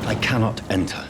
I cannot enter.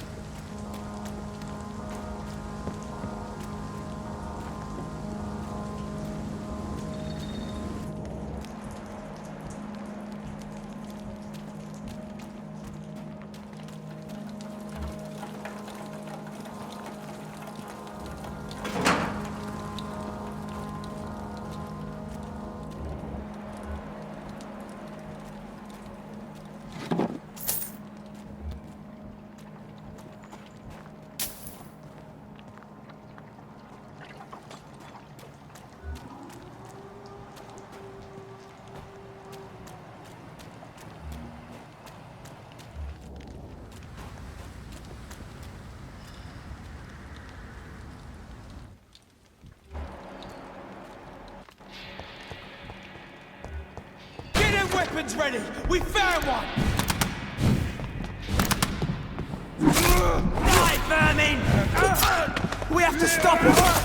Weapons ready! We found one! Die, vermin! We have to stop it!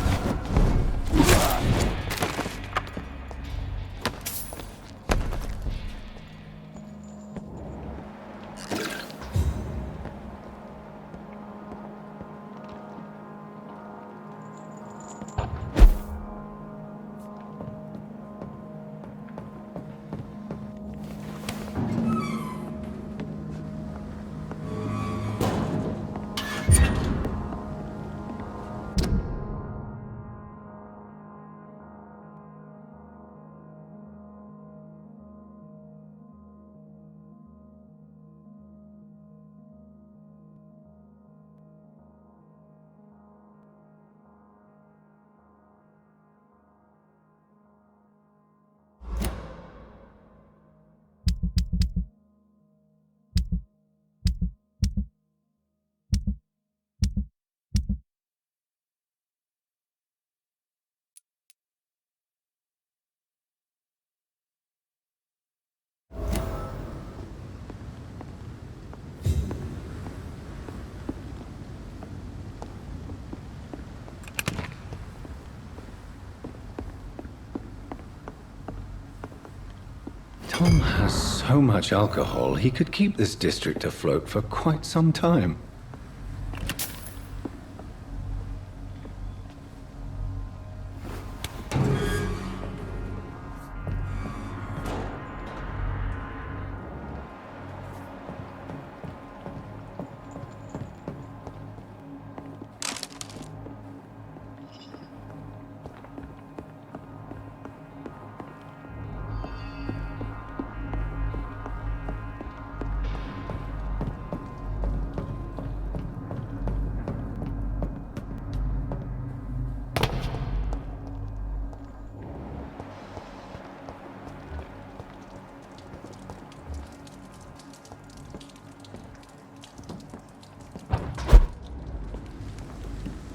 Tom has so much alcohol, he could keep this district afloat for quite some time.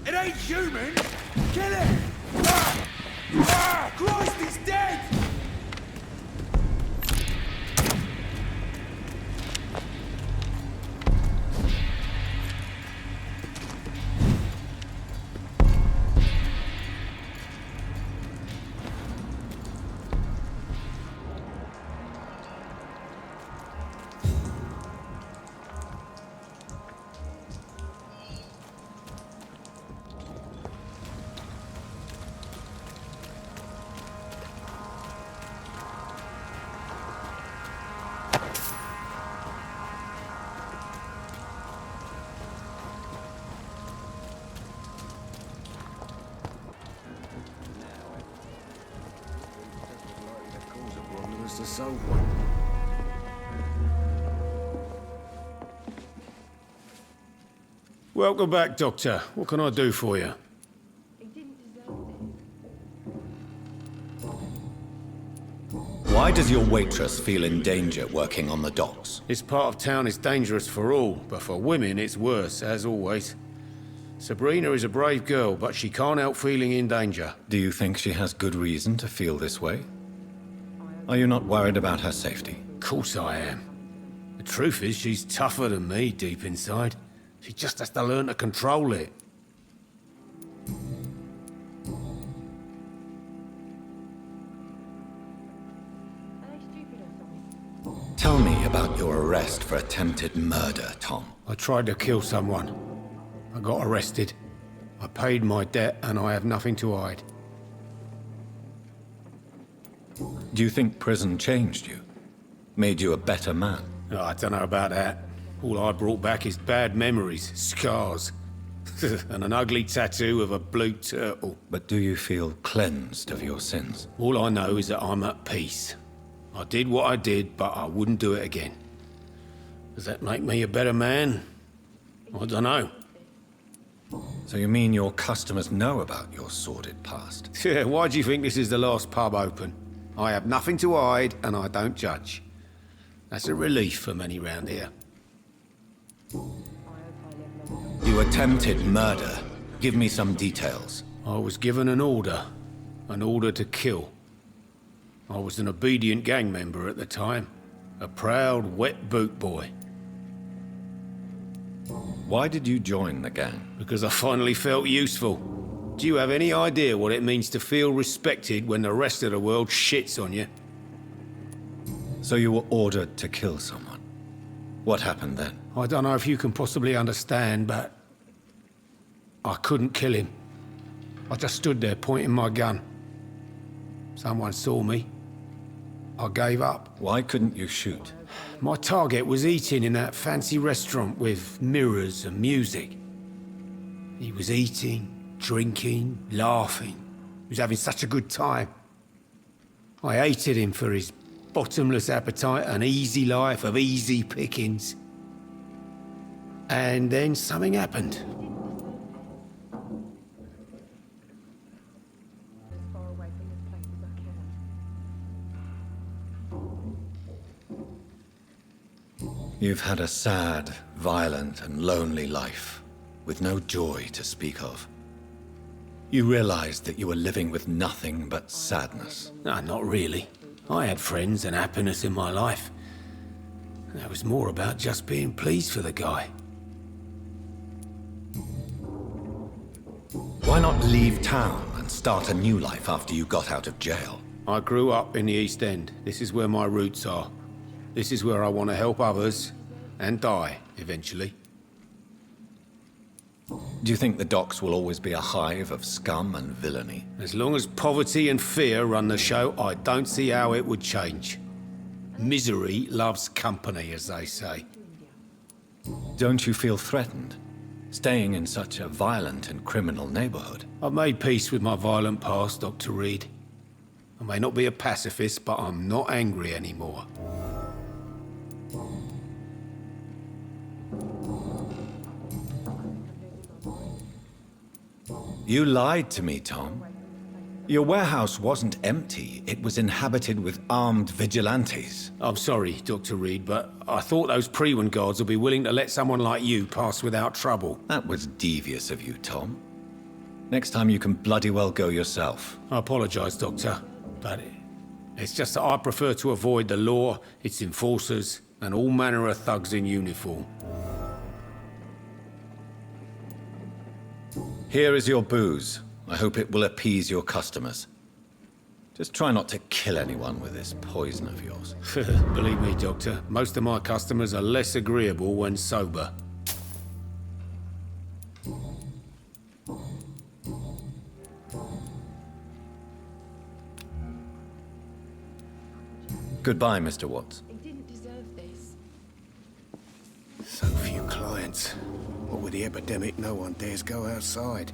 It ain't human! Kill it! Christ, he's dead! To solve one. Welcome back, Doctor. What can I do for you? Why does your waitress feel in danger working on the docks? This part of town is dangerous for all, but for women it's worse, as always. Sabrina is a brave girl, but she can't help feeling in danger. Do you think she has good reason to feel this way? Are you not worried about her safety? Of course I am. The truth is, she's tougher than me deep inside. She just has to learn to control it. Tell me about your arrest arrest for attempted murder, Tom. I tried to kill someone. I got arrested. I paid my debt and I have nothing to hide. Do you think prison changed you? Made you a better man? Oh, I don't know about that. All I brought back is bad memories, scars, and an ugly tattoo of a blue turtle. But do you feel cleansed of your sins? All I know is that I'm at peace. I did what I did, but I wouldn't do it again. Does that make me a better man? I don't know. So you mean your customers know about your sordid past? Yeah, why do you think this is the last pub open? I have nothing to hide, and I don't judge. That's a relief for many round here. You attempted murder. Give me some details. I was given an order to kill. I was an obedient gang member at the time, a proud wet boot boy. Why did you join the gang? Because I finally felt useful. Do you have any idea what it means to feel respected when the rest of the world shits on you? So you were ordered to kill someone. What happened then? I don't know if you can possibly understand, but I couldn't kill him. I just stood there pointing my gun. Someone saw me. I gave up. Why couldn't you shoot? My target was eating in that fancy restaurant with mirrors and music. He was eating, drinking, laughing. He was having such a good time. I hated him for his bottomless appetite and easy life of easy pickings. And then something happened. You've had a sad, violent, and lonely life, with no joy to speak of. You realized that you were living with nothing but sadness. No, not really. I had friends and happiness in my life. It was more about just being pleased for the guy. Why not leave town and start a new life after you got out of jail? I grew up in the East End. This is where my roots are. This is where I want to help others and die, eventually. Do you think the docks will always be a hive of scum and villainy? As long as poverty and fear run the show, I don't see how it would change. Misery loves company, as they say. Don't you feel threatened, staying in such a violent and criminal neighborhood? I've made peace with my violent past, Dr. Reed. I may not be a pacifist, but I'm not angry anymore. You lied to me, Tom. Your warehouse wasn't empty. It was inhabited with armed vigilantes. I'm sorry, Dr. Reed, but I thought those Prewen guards would be willing to let someone like you pass without trouble. That was devious of you, Tom. Next time you can bloody well go yourself. I apologize, Doctor, but it's just that I prefer to avoid the law, its enforcers, and all manner of thugs in uniform. Here is your booze. I hope it will appease your customers. Just try not to kill anyone with this poison of yours. Believe me, Doctor, most of my customers are less agreeable when sober. Goodbye, Mr. Watts. He didn't deserve this. So few clients. What with the epidemic, no one dares go outside.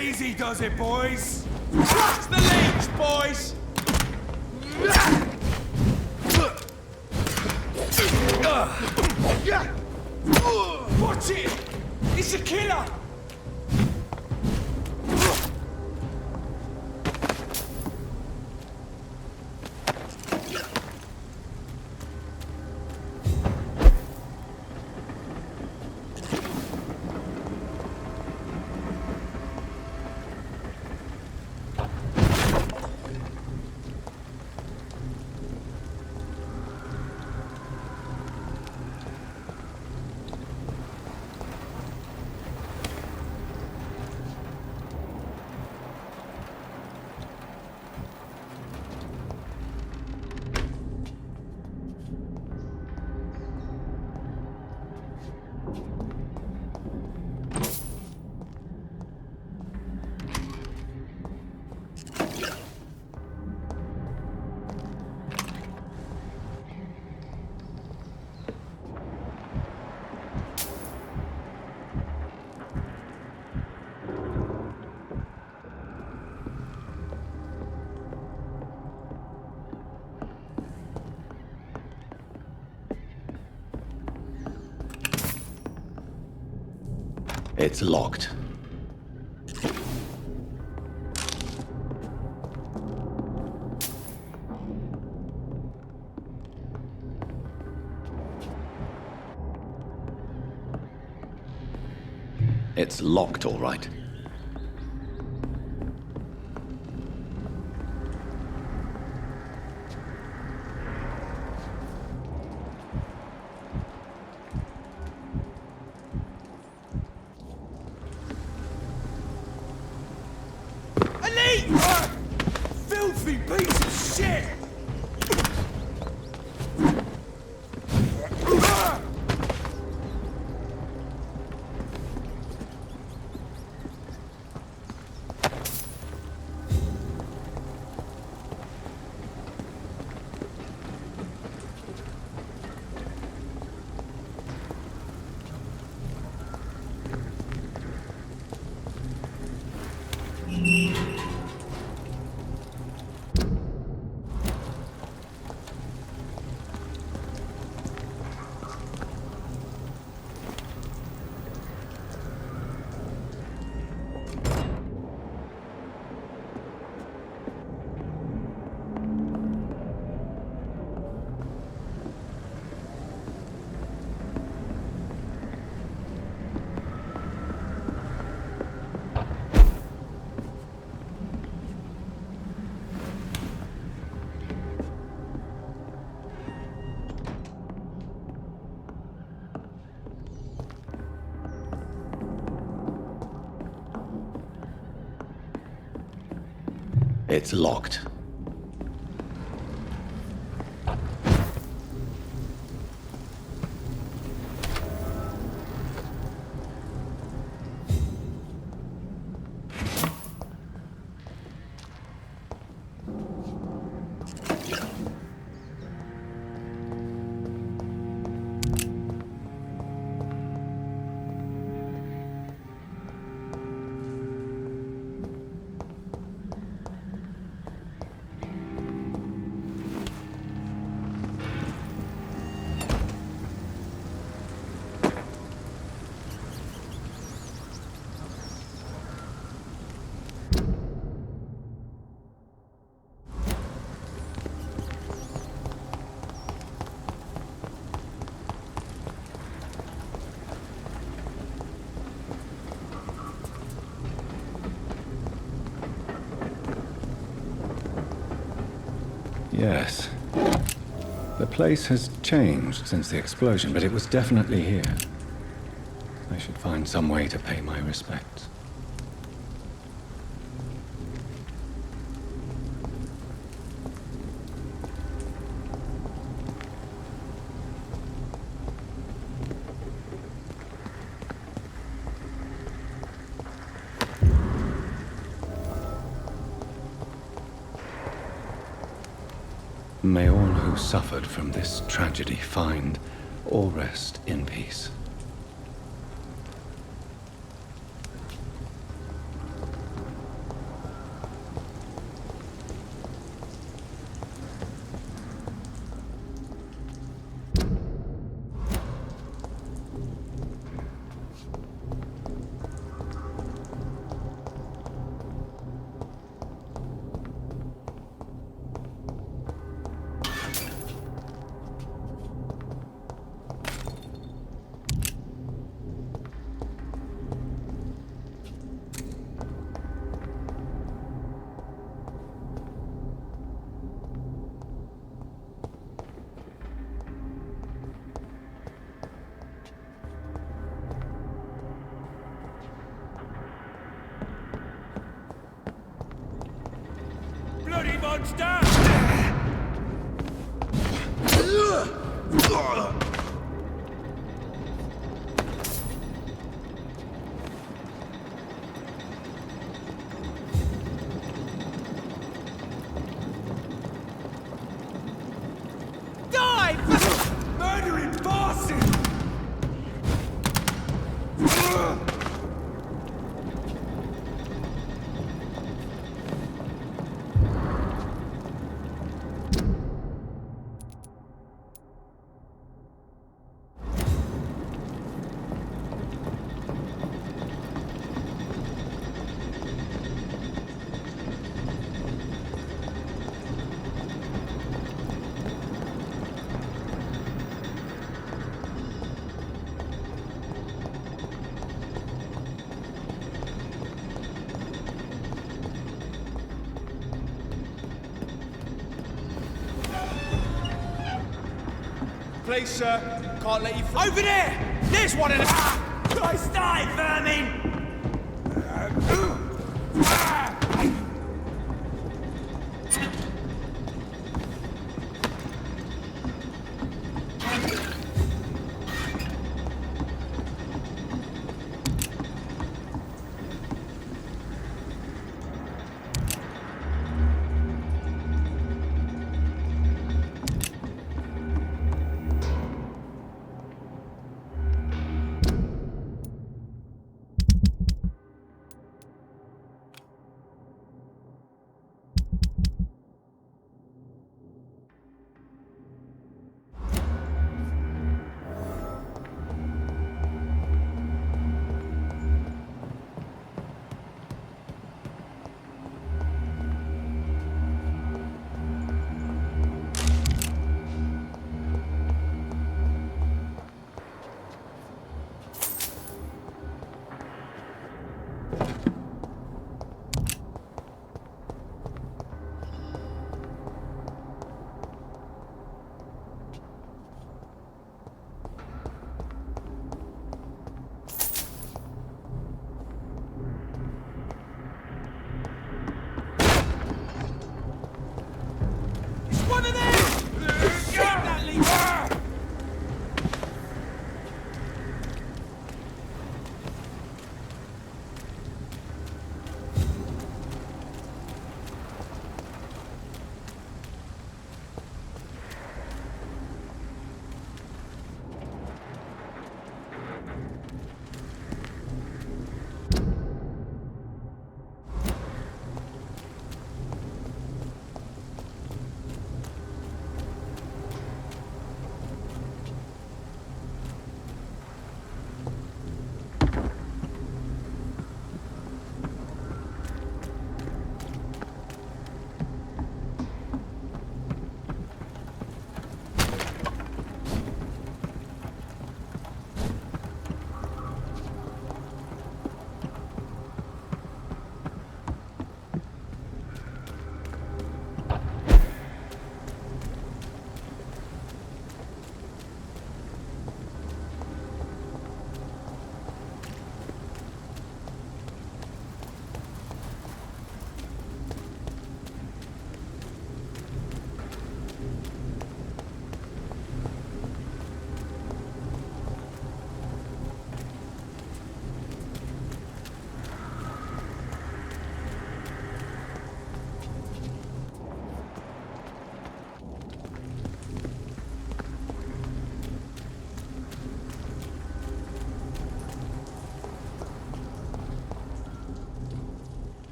Easy does it, boys. Trust the leech, boys. Watch it! It's a killer! It's locked. It's locked, all right. Filthy piece of shit! It's locked. Yes. The place has changed since the explosion, but it was definitely here. I should find some way to pay my respects. May all who suffered from this tragedy find or rest in peace. monster! Die! Murdering bosses! Please, sir. Can't let you through. Over there! There's one of them! Guys, die, vermin!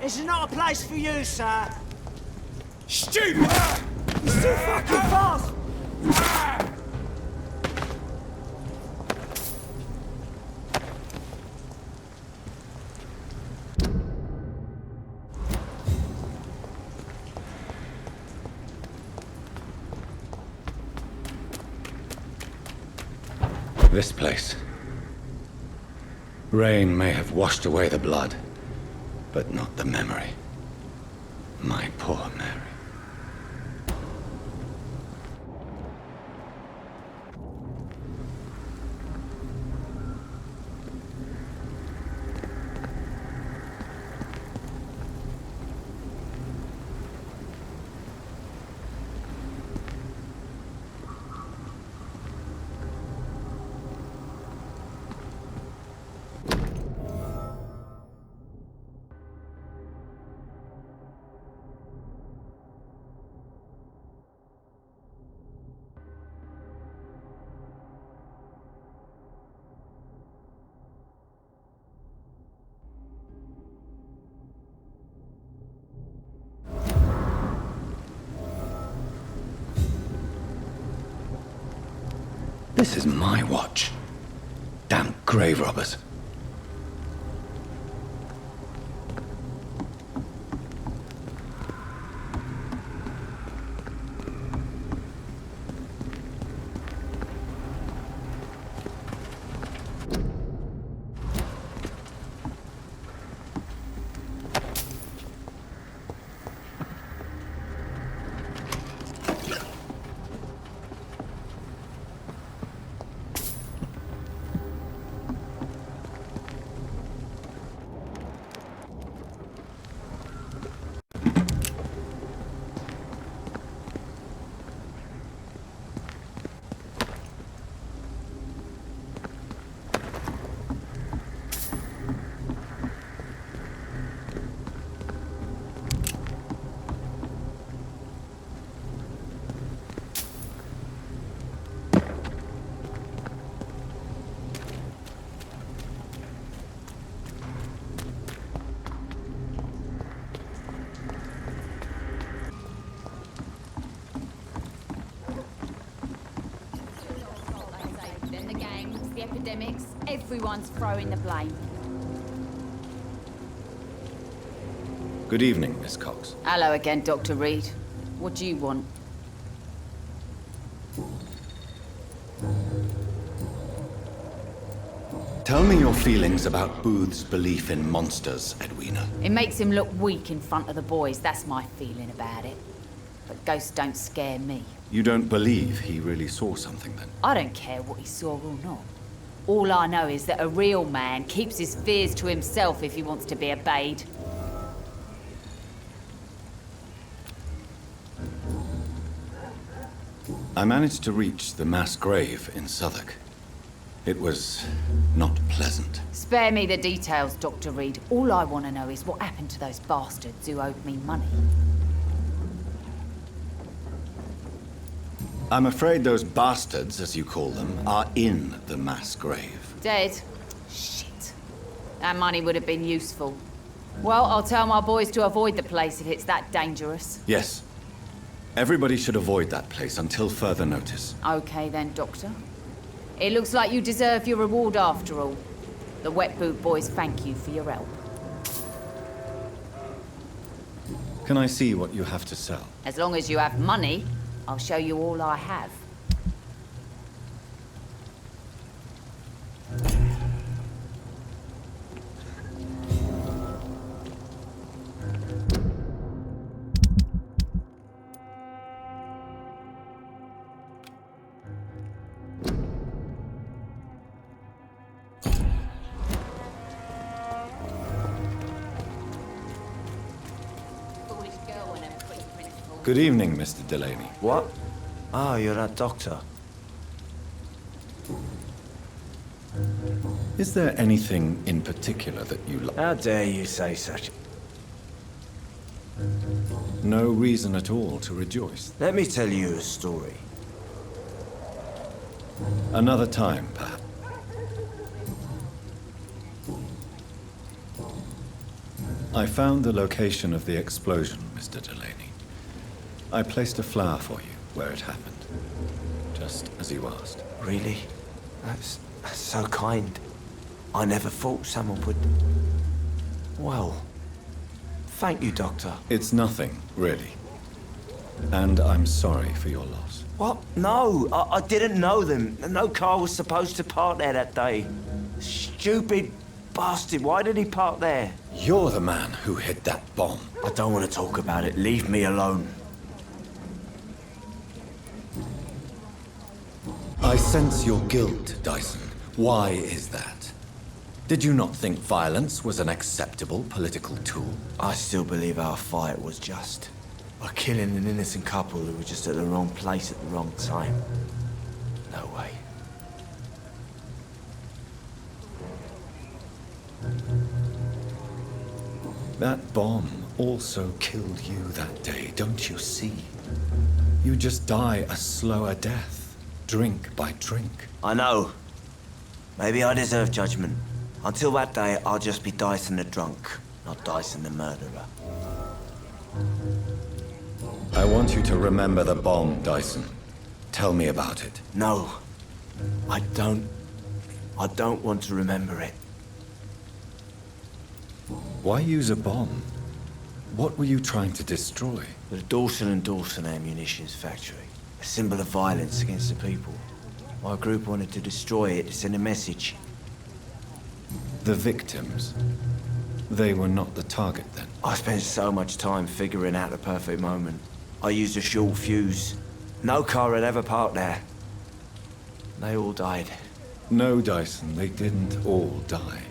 This is not a place for you, sir. Stupid! He's too fucking fast! This place. Rain may have washed away the blood, but not the memory. My poor Mary. This is my watch. Damn grave robbers. The epidemics, everyone's throwing the blame. Good evening, Miss Cox. Hello again, Dr. Reed. What do you want? Tell me your feelings about Booth's belief in monsters, Edwina. It makes him look weak in front of the boys, that's my feeling about it. But ghosts don't scare me. You don't believe he really saw something, then? I don't care what he saw or not. All I know is that a real man keeps his fears to himself if he wants to be obeyed. I managed to reach the mass grave in Southwark. It was not pleasant. Spare me the details, Dr. Reed. All I want to know is what happened to those bastards who owed me money. I'm afraid those bastards, as you call them, are in the mass grave. Dead? Shit. That money would have been useful. Well, I'll tell my boys to avoid the place if it's that dangerous. Yes. Everybody should avoid that place until further notice. Okay then, Doctor. It looks like you deserve your reward after all. The Wet Boot boys thank you for your help. Can I see what you have to sell? As long as you have money, I'll show you all I have. Good evening, Mr. Delaney. What? Ah, you're that doctor. Is there anything in particular that you like? How dare you say such? No reason at all to rejoice. Let me tell you a story. Another time, perhaps. I found the location of the explosion, Mr. Delaney. I placed a flower for you where it happened, just as you asked. Really? That's so kind. I never thought someone would... Well, thank you, Doctor. It's nothing, really. And I'm sorry for your loss. What? No, I didn't know them. No car was supposed to park there that day. Stupid bastard, why did he park there? You're the man who hid that bomb. I don't want to talk about it. Leave me alone. I sense your guilt, Dyson. Why is that? Did you not think violence was an acceptable political tool? I still believe our fight was just. By killing an innocent couple who were just at the wrong place at the wrong time. No way. That bomb also killed you that day, don't you see? You just die a slower death, drink by drink. I know. Maybe I deserve judgment. Until that day, I'll just be Dyson the drunk, not Dyson the murderer. I want you to remember the bomb, Dyson. Tell me about it. No. I don't want to remember it. Why use a bomb? What were you trying to destroy? The Dawson & Dawson ammunitions factory. A symbol of violence against the people. My group wanted to destroy it to send a message. The victims. They were not the target then. I spent so much time figuring out the perfect moment. I used a short fuse. No car had ever parked there. They all died. No, Dyson, they didn't all die.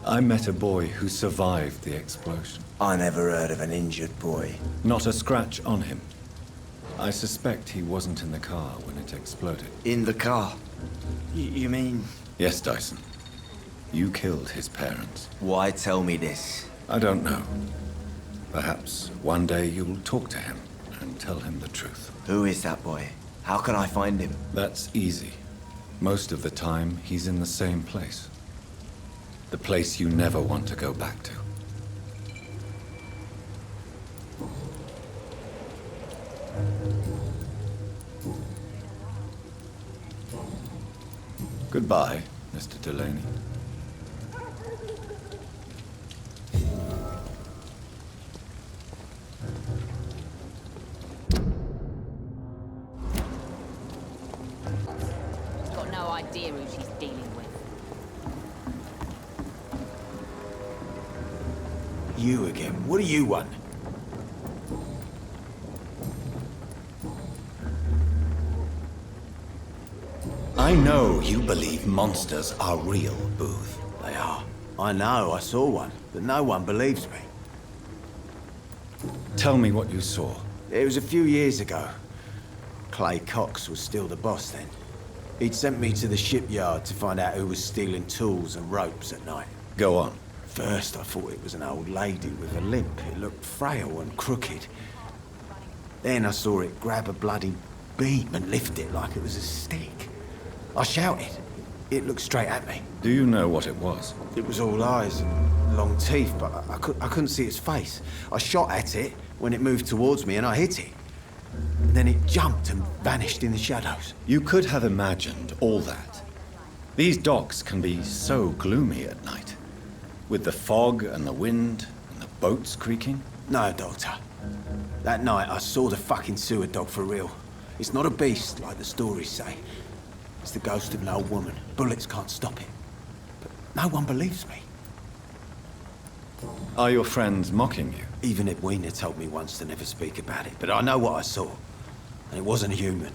I met a boy who survived the explosion. I never heard of an injured boy. Not a scratch on him. I suspect he wasn't in the car when it exploded. In the car? You mean... Yes, Dyson. You killed his parents. Why tell me this? I don't know. Perhaps one day you'll talk to him and tell him the truth. Who is that boy? How can I find him? That's easy. Most of the time, he's in the same place. The place you never want to go back to. Goodbye, Mr. Delaney. Got no idea who she's dealing with. You again. What do you want? I know you believe monsters are real, Booth. They are. I know, I saw one, but no one believes me. Tell me what you saw. It was a few years ago. Clay Cox was still the boss then. He'd sent me to the shipyard to find out who was stealing tools and ropes at night. Go on. First, I thought it was an old lady with a limp. It looked frail and crooked. Then I saw it grab a bloody beam and lift it like it was a stick. I shouted. It looked straight at me. Do you know what it was? It was all eyes and long teeth, but I couldn't see its face. I shot at it when it moved towards me and I hit it. And then it jumped and vanished in the shadows. You could have imagined all that. These docks can be so gloomy at night. With the fog and the wind and the boats creaking. No, Doctor. That night I saw the fucking sewer dog for real. It's not a beast like the stories say. It's the ghost of an old woman. Bullets can't stop it. But no one believes me. Are your friends mocking you? Even Edwina told me once to never speak about it, but I know what I saw. And it wasn't human.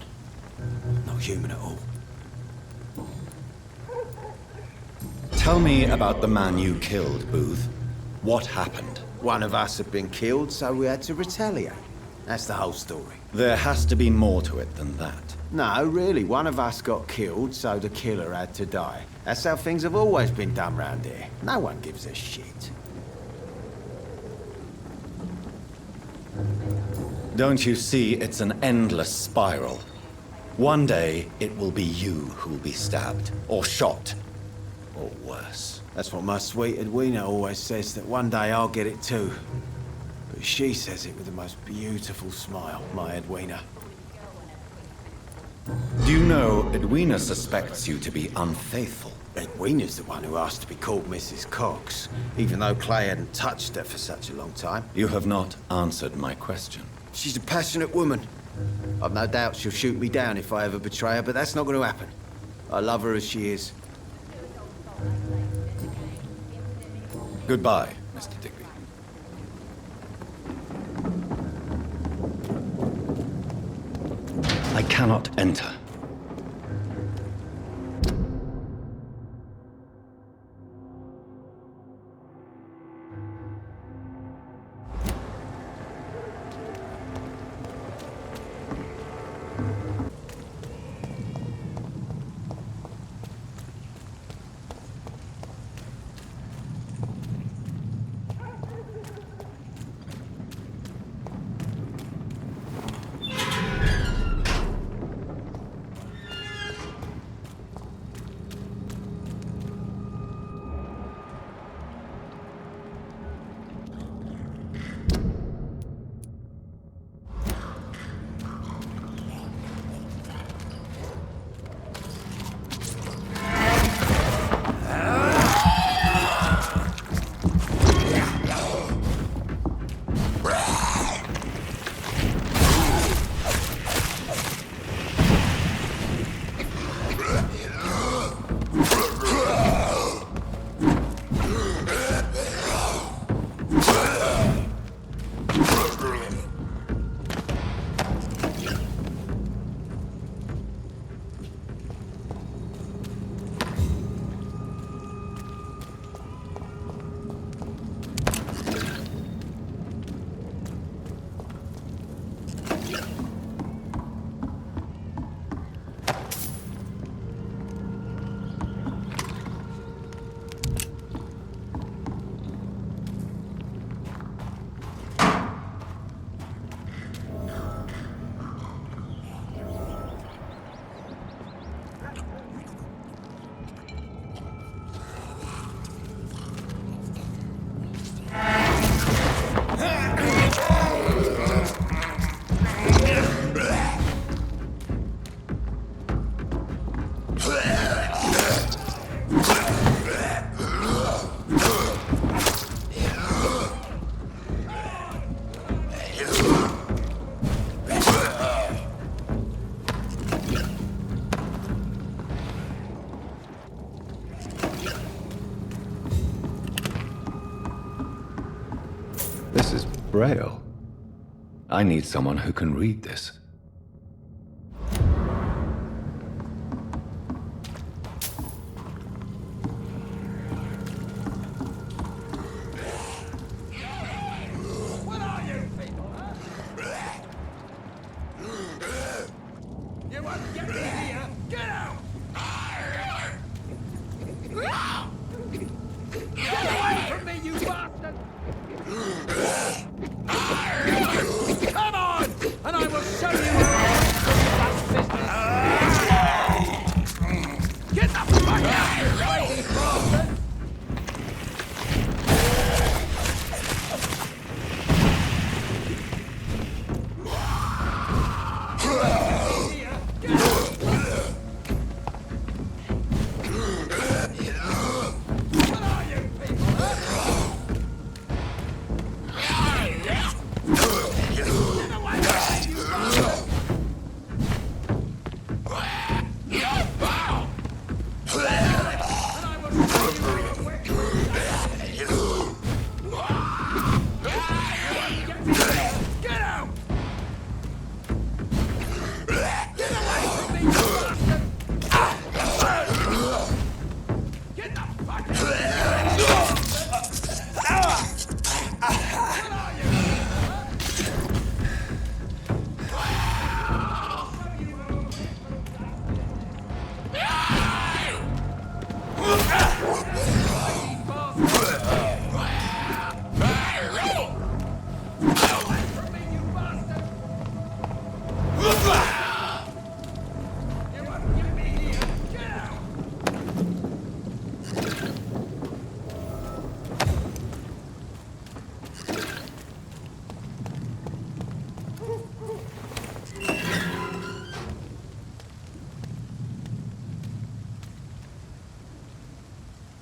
Not human at all. Tell me about the man you killed, Booth. What happened? One of us had been killed, so we had to retaliate. That's the whole story. There has to be more to it than that. No, really, one of us got killed, so the killer had to die. That's how things have always been done round here. No one gives a shit. Don't you see it's an endless spiral? One day, it will be you who'll be stabbed, or shot, or worse. That's what my sweet Edwina always says, that one day I'll get it too. But she says it with the most beautiful smile, my Edwina. Do you know Edwina suspects you to be unfaithful? Edwina's the one who asked to be called Mrs. Cox, even though Clay hadn't touched her for such a long time. You have not answered my question. She's a passionate woman. I've no doubt she'll shoot me down if I ever betray her, but that's not going to happen. I love her as she is. Goodbye, Mr. Digby. I cannot enter. This is Braille. I need someone who can read this. What are you people, huh? You won't get me here! Get out! Get away from me, you bastard! Come on! And I will show you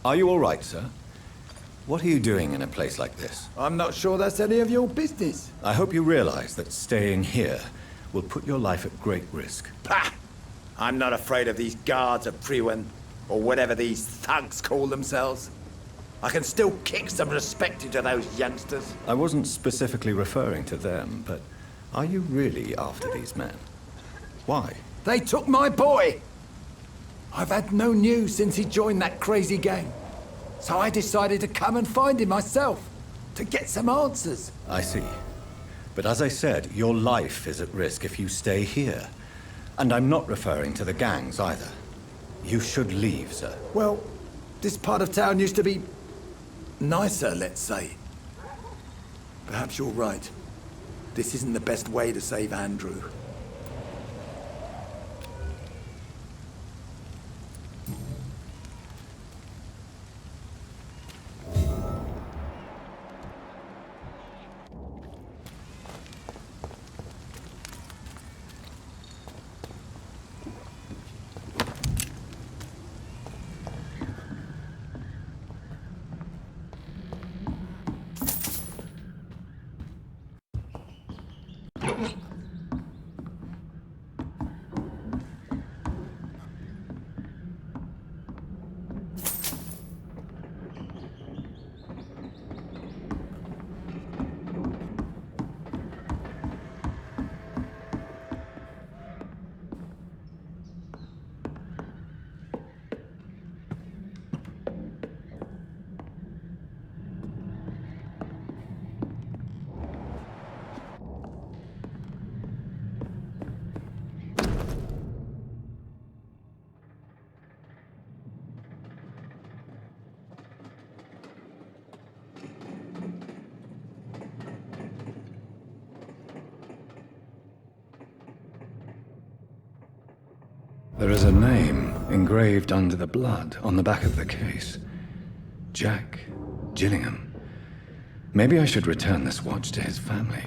Are you all right, sir? What are you doing in a place like this? I'm not sure that's any of your business. I hope you realize that staying here will put your life at great risk. Pah! I'm not afraid of these guards of Priwen, or whatever these thugs call themselves. I can still kick some respect into those youngsters. I wasn't specifically referring to them, but are you really after these men? Why? They took my boy! I've had no news since he joined that crazy gang. So I decided to come and find him myself, to get some answers. I see. But as I said, your life is at risk if you stay here. And I'm not referring to the gangs either. You should leave, sir. Well, this part of town used to be nicer, let's say. Perhaps you're right. This isn't the best way to save Andrew. There is a name engraved under the blood on the back of the case. Jack Gillingham. Maybe I should return this watch to his family.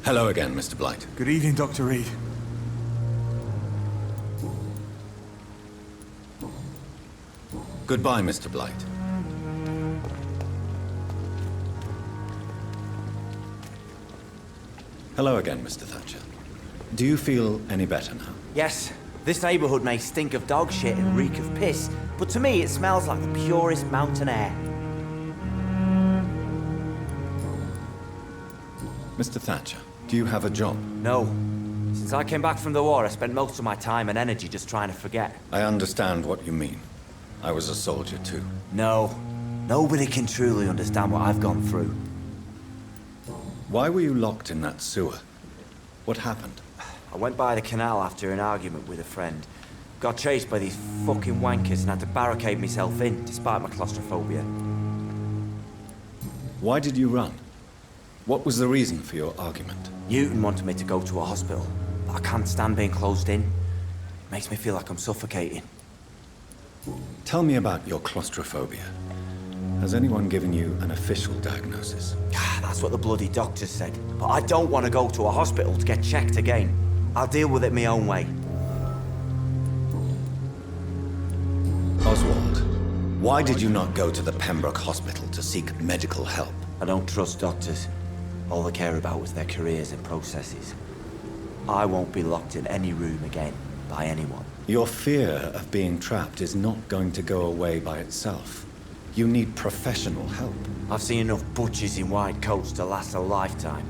Hello again, Mr. Blight. Good evening, Dr. Reed. Goodbye, Mr. Blight. Hello again, Mr. Thatcher. Do you feel any better now? Yes, this neighborhood may stink of dog shit and reek of piss, but to me it smells like the purest mountain air. Mr. Thatcher, do you have a job? No. Since I came back from the war, I spent most of my time and energy just trying to forget. I understand what you mean. I was a soldier too. No. Nobody can truly understand what I've gone through. Why were you locked in that sewer? What happened? I went by the canal after an argument with a friend. Got chased by these fucking wankers and had to barricade myself in, despite my claustrophobia. Why did you run? What was the reason for your argument? Newton wanted me to go to a hospital, but I can't stand being closed in. Makes me feel like I'm suffocating. Tell me about your claustrophobia. Has anyone given you an official diagnosis? That's what the bloody doctors said. But I don't want to go to a hospital to get checked again. I'll deal with it my own way. Oswald, why did you not go to the Pembroke Hospital to seek medical help? I don't trust doctors. All they care about was their careers and processes. I won't be locked in any room again by anyone. Your fear of being trapped is not going to go away by itself. You need professional help. I've seen enough butchers in white coats to last a lifetime.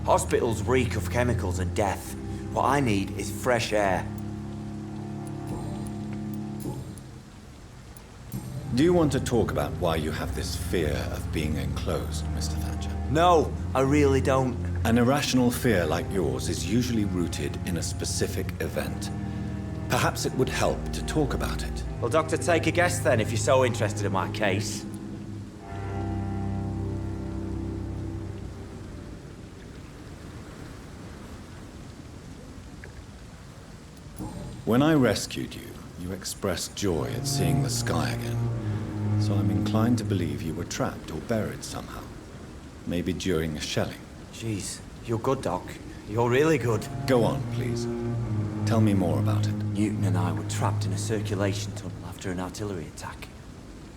Hospitals reek of chemicals and death. What I need is fresh air. Do you want to talk about why you have this fear of being enclosed, Mr. Thatcher? No, I really don't. An irrational fear like yours is usually rooted in a specific event. Perhaps it would help to talk about it. Well, Doctor, take a guess then, if you're so interested in my case. When I rescued you, you expressed joy at seeing the sky again. So I'm inclined to believe you were trapped or buried somehow. Maybe during a shelling. Jeez, you're good, Doc. You're really good. Go on, please. Tell me more about it. Newton and I were trapped in a circulation tunnel after an artillery attack.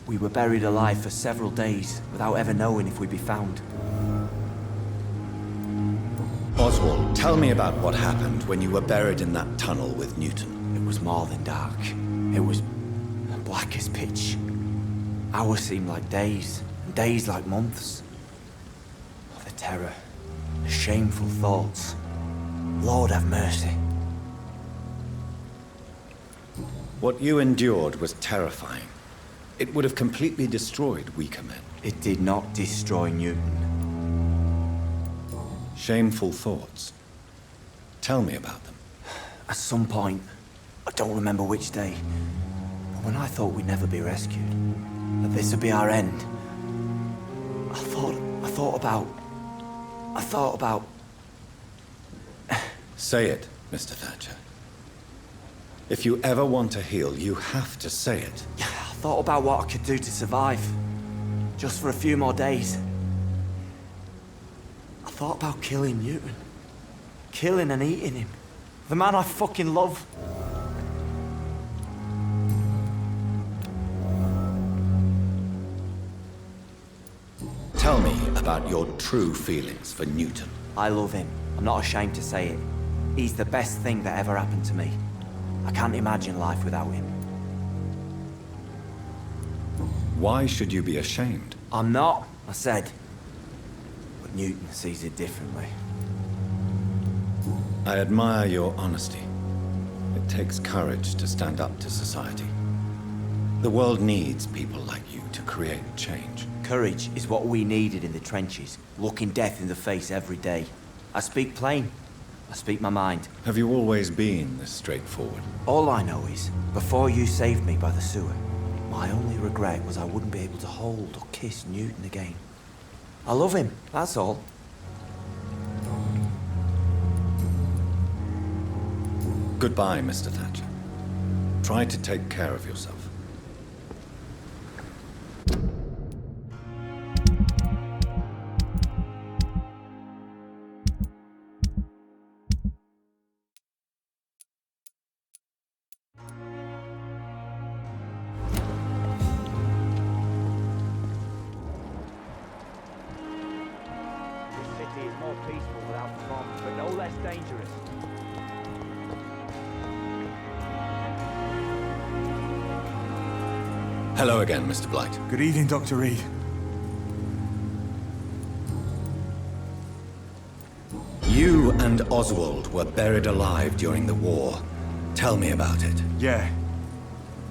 We were buried alive for several days without ever knowing if we'd be found. Oswald, tell me about what happened when you were buried in that tunnel with Newton. It was more than dark. It was black as pitch. Hours seemed like days, and days like months. Oh, the terror, the shameful thoughts. Lord have mercy. What you endured was terrifying. It would have completely destroyed weaker men. It did not destroy Newton. Shameful thoughts. Tell me about them. At some point, I don't remember which day, but when I thought we'd never be rescued, that this would be our end, I thought about... Say it, Mr. Thatcher. If you ever want to heal, you have to say it. I thought about what I could do to survive, just for a few more days. I thought about killing Newton. Killing and eating him. The man I fucking love. Tell me about your true feelings for Newton. I love him. I'm not ashamed to say it. He's the best thing that ever happened to me. I can't imagine life without him. Why should you be ashamed? I'm not, I said. But Newton sees it differently. I admire your honesty. It takes courage to stand up to society. The world needs people like you to create change. Courage is what we needed in the trenches, looking death in the face every day. I speak plain. I speak my mind. Have you always been this straightforward? All I know is, before you saved me by the sewer, my only regret was I wouldn't be able to hold or kiss Newton again. I love him, that's all. Goodbye, Mr. Thatcher. Try to take care of yourself. Is more peaceful without the bombs, but no less dangerous. Hello again, Mr. Blight. Good evening, Dr. Reed. You and Oswald were buried alive during the war. Tell me about it. Yeah.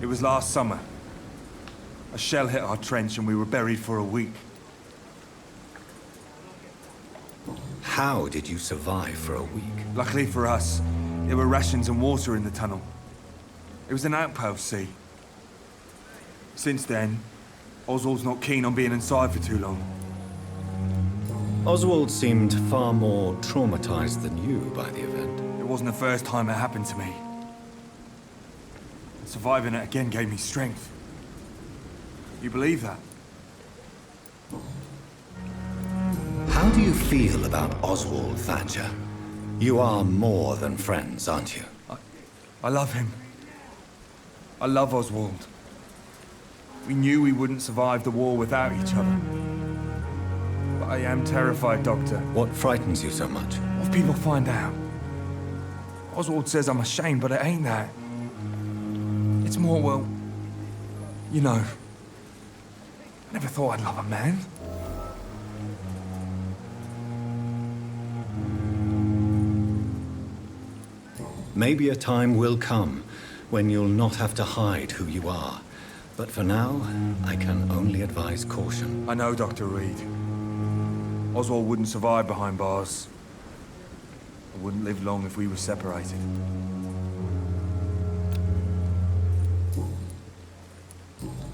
It was last summer. A shell hit our trench and we were buried for a week. How did you survive for a week? Luckily for us, there were rations and water in the tunnel. It was an outpost, see? Since then, Oswald's not keen on being inside for too long. Oswald seemed far more traumatized than you by the event. It wasn't the first time it happened to me. Surviving it again gave me strength. You believe that? How do you feel about Oswald, Thatcher? You are more than friends, aren't you? I love him. I love Oswald. We knew we wouldn't survive the war without each other. But I am terrified, Doctor. What frightens you so much? What if people find out? Oswald says I'm ashamed, but it ain't that. It's more, well, you know. I never thought I'd love a man. Maybe a time will come when you'll not have to hide who you are. But for now, I can only advise caution. I know, Dr. Reed. Oswald wouldn't survive behind bars. I wouldn't live long if we were separated.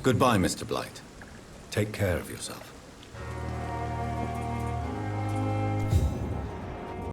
Goodbye, Mr. Blight. Take care of yourself.